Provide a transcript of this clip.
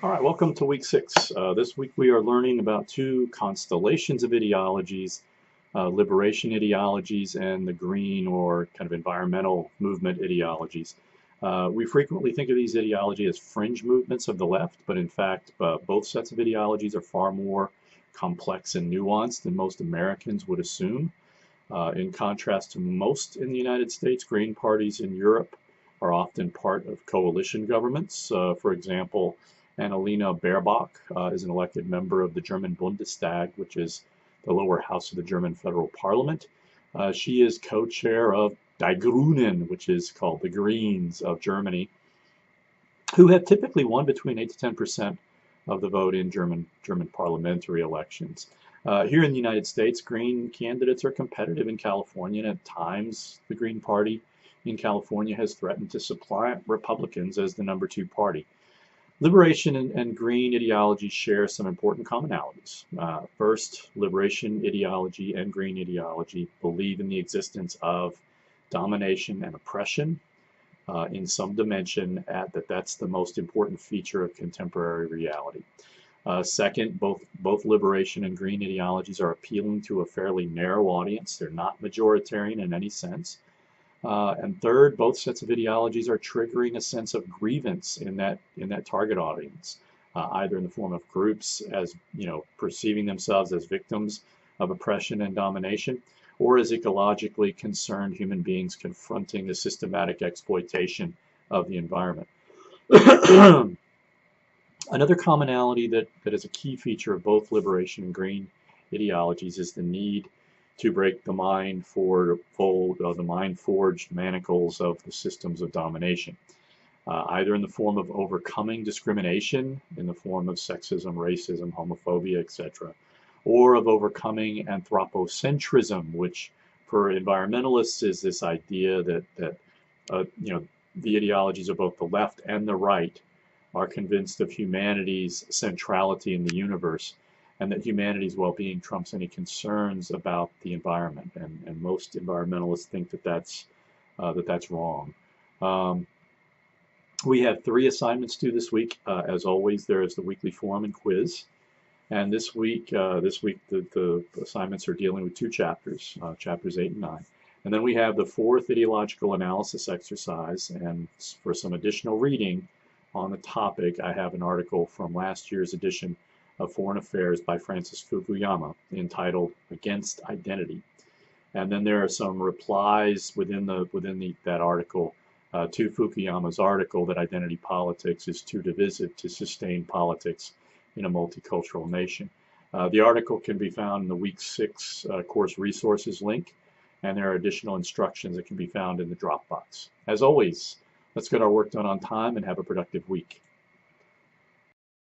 All right, welcome to week 6. This week we are learning about two constellations of ideologies, liberation ideologies and the green or kind of environmental movement ideologies. We frequently think of these ideologies as fringe movements of the left, but in fact, both sets of ideologies are far more complex and nuanced than most Americans would assume. In contrast to most in the United States, green parties in Europe are often part of coalition governments. For example, Annalena Baerbock is an elected member of the German Bundestag, which is the lower house of the German federal parliament. She is co-chair of Die Grünen, which is called the Greens of Germany, who have typically won between 8 to 10% of the vote in German parliamentary elections. Here in the United States, Green candidates are competitive in California, and at times the Green Party in California has threatened to supplant Republicans as the number 2 party. Liberation and green ideology share some important commonalities. First, liberation ideology and green ideology believe in the existence of domination and oppression in some dimension, that's the most important feature of contemporary reality. Second, both liberation and green ideologies are appealing to a fairly narrow audience. They're not majoritarian in any sense. And third, both sets of ideologies are triggering a sense of grievance in that target audience, either in the form of groups as perceiving themselves as victims of oppression and domination, or as ecologically concerned human beings confronting the systematic exploitation of the environment. Another commonality that is a key feature of both liberation and green ideologies is the need to break the mind-forged manacles of the systems of domination, either in the form of overcoming discrimination, in the form of sexism, racism, homophobia, etc., or of overcoming anthropocentrism, which for environmentalists is this idea that the ideologies of both the left and the right are convinced of humanity's centrality in the universe, and that humanity's well-being trumps any concerns about the environment. And most environmentalists think that that's wrong. We have 3 assignments due this week. As always, there is the weekly forum and quiz. And this week the assignments are dealing with 2 chapters, chapters 8 and 9. And then we have the 4th ideological analysis exercise. And for some additional reading on the topic, I have an article from last year's edition of Foreign Affairs by Francis Fukuyama entitled Against Identity. And then there are some replies within that article to Fukuyama's article that identity politics is too divisive to sustain politics in a multicultural nation. The article can be found in the week 6 course resources link, and there are additional instructions that can be found in the Dropbox. As always, let's get our work done on time and have a productive week.